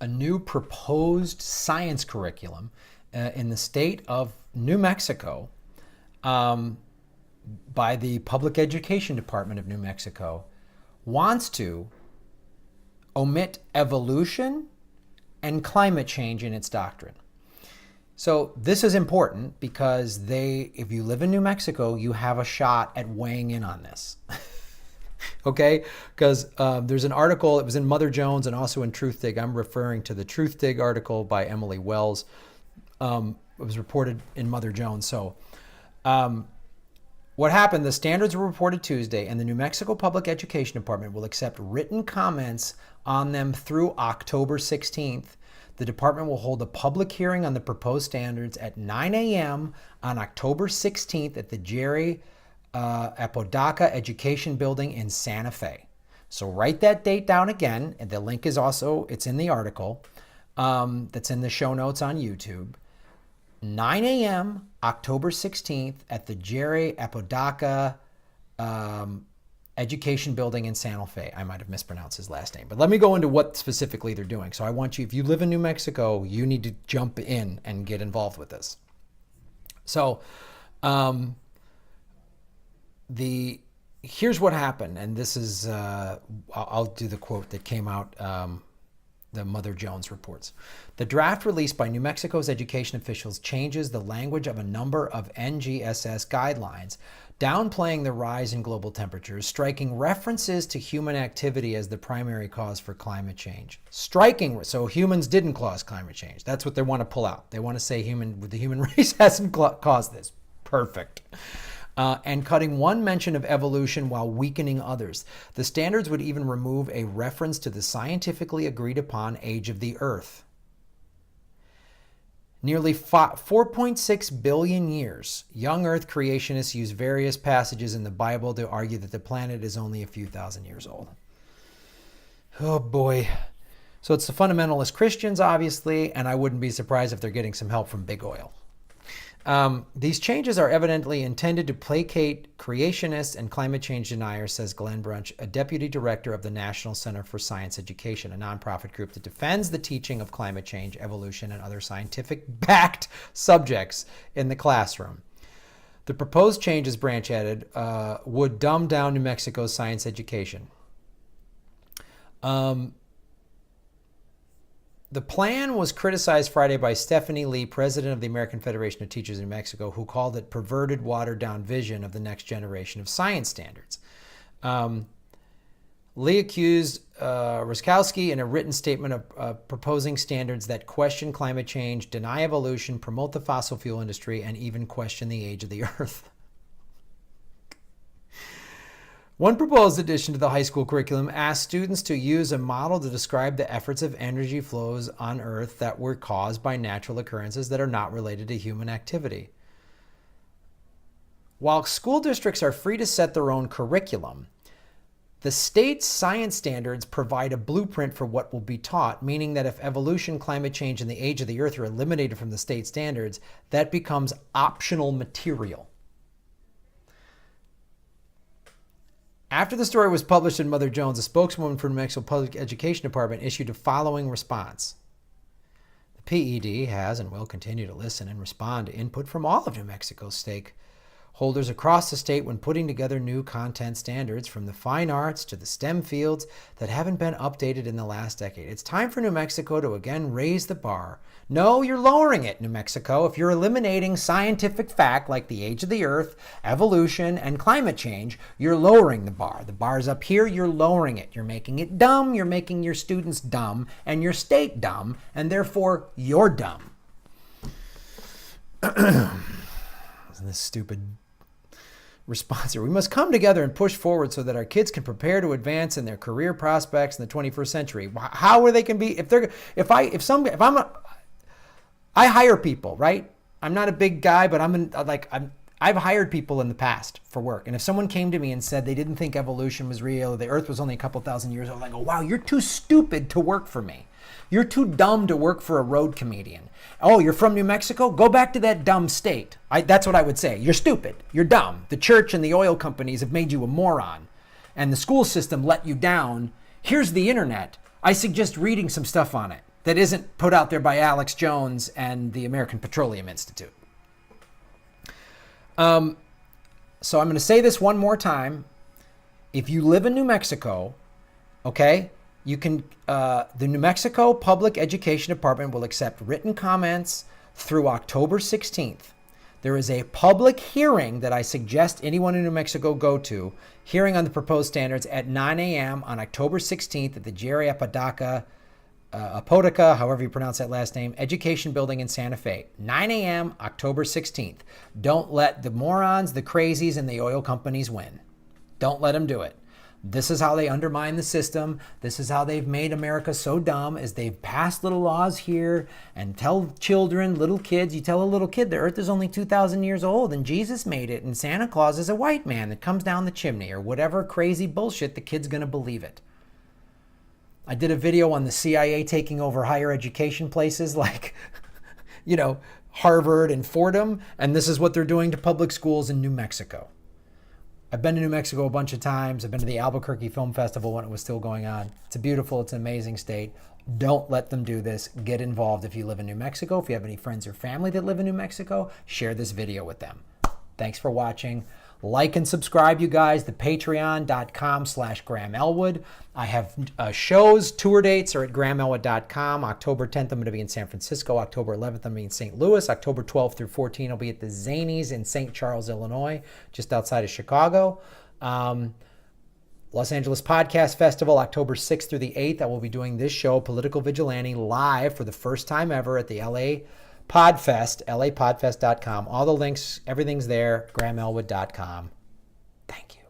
a new proposed science curriculum in the state of New Mexico by the Public Education Department of New Mexico wants to omit evolution and climate change in its doctrine. So this is important because if you live in New Mexico, you have a shot at weighing in on this. Okay? Because there's an article, it was in Mother Jones and also in Truthdig. I'm referring to the Truthdig article by Emily Wells. It was reported in Mother Jones. So what happened, the standards were reported Tuesday, and the New Mexico Public Education Department will accept written comments on them through October 16th. The department will hold a public hearing on the proposed standards at 9 a.m. on October 16th at the Jory Apodaca Education Building in Santa Fe. So write that date down again, and the link is also, it's in the article that's in the show notes on YouTube. 9 a.m. October 16th at the Jory Apodaca Education Building in Santa Fe. I might have mispronounced his last name, but let me go into what specifically they're doing. So I want you, if you live in New Mexico, you need to jump in and get involved with this. So here's what happened, and this is, I'll do the quote that came out, the Mother Jones reports. The draft released by New Mexico's education officials changes the language of a number of NGSS guidelines, downplaying the rise in global temperatures, striking references to human activity as the primary cause for climate change. So humans didn't cause climate change. That's what they want to pull out. They want to say the human race hasn't caused this. Perfect. And cutting one mention of evolution while weakening others. The standards would even remove a reference to the scientifically agreed upon age of the Earth. Nearly 4.6 billion years, young Earth creationists use various passages in the Bible to argue that the planet is only a few thousand years old. Oh boy. So it's the fundamentalist Christians, obviously, and I wouldn't be surprised if they're getting some help from big oil. These changes are evidently intended to placate creationists and climate change deniers, says Glenn Brunch, a deputy director of the National Center for Science Education, a nonprofit group that defends the teaching of climate change, evolution, and other scientific-backed subjects in the classroom. The proposed changes, Branch added, would dumb down New Mexico's science education. The plan was criticized Friday by Stephanie Lee, president of the American Federation of Teachers in New Mexico, who called it perverted, watered-down vision of the next generation of science standards. Lee accused Ruskowski in a written statement of proposing standards that question climate change, deny evolution, promote the fossil fuel industry, and even question the age of the Earth. One proposed addition to the high school curriculum asked students to use a model to describe the efforts of energy flows on Earth that were caused by natural occurrences that are not related to human activity. While school districts are free to set their own curriculum, the state's science standards provide a blueprint for what will be taught, meaning that if evolution, climate change, and the age of the Earth are eliminated from the state standards, that becomes optional material. After the story was published in Mother Jones, a spokeswoman for New Mexico Public Education Department issued a following response. The PED has and will continue to listen and respond to input from all of New Mexico's stakeholders across the state when putting together new content standards, from the fine arts to the STEM fields, that haven't been updated in the last decade. It's time for New Mexico to again raise the bar. No, you're lowering it, New Mexico. If you're eliminating scientific fact like the age of the Earth, evolution, and climate change, you're lowering the bar. The bar's up here, you're lowering it. You're making it dumb, you're making your students dumb, and your state dumb, and therefore you're dumb. Isn't this stupid response here? We must come together and push forward so that our kids can prepare to advance in their career prospects in the 21st century. How are they can be I hire people, right? I'm not a big guy, but I've hired people in the past for work. And if someone came to me and said they didn't think evolution was real, the Earth was only a couple thousand years old, I go, wow, you're too stupid to work for me. You're too dumb to work for a road comedian. Oh, you're from New Mexico? Go back to that dumb state. That's what I would say. You're stupid. You're dumb. The church and the oil companies have made you a moron. And the school system let you down. Here's the internet. I suggest reading some stuff on it. that isn't put out there by Alex Jones and the American Petroleum Institute. So I'm going to say this one more time. If you live in New Mexico, okay, you can, the New Mexico Public Education Department will accept written comments through October 16th. There is a public hearing that I suggest anyone in New Mexico go to, hearing on the proposed standards at 9 a.m. on October 16th at the Jerry Apodaca, however you pronounce that last name, Education Building in Santa Fe. 9 a.m., October 16th. Don't let the morons, the crazies, and the oil companies win. Don't let them do it. This is how they undermine the system. This is how they've made America so dumb, is they've passed little laws here and tell children, little kids, you tell a little kid the earth is only 2,000 years old and Jesus made it and Santa Claus is a white man that comes down the chimney, or whatever crazy bullshit, the kid's going to believe it. I did a video on the CIA taking over higher education places like, Harvard and Fordham, and this is what they're doing to public schools in New Mexico. I've been to New Mexico a bunch of times. I've been to the Albuquerque Film Festival when it was still going on. It's beautiful. It's an amazing state. Don't let them do this. Get involved if you live in New Mexico. If you have any friends or family that live in New Mexico, share this video with them. Thanks for watching. Like and subscribe, you guys, to patreon.com/Graham Elwood. I have shows, tour dates are at grahamelwood.com. October 10th, I'm going to be in San Francisco. October 11th, I'm going to be in St. Louis. October 12th through 14th, I'll be at the Zanies in St. Charles, Illinois, just outside of Chicago. Los Angeles Podcast Festival, October 6th through the 8th. I will be doing this show, Political Vigilante, live for the first time ever at the LA Podfest, lapodfest.com. All the links, everything's there, grahamelwood.com. Thank you.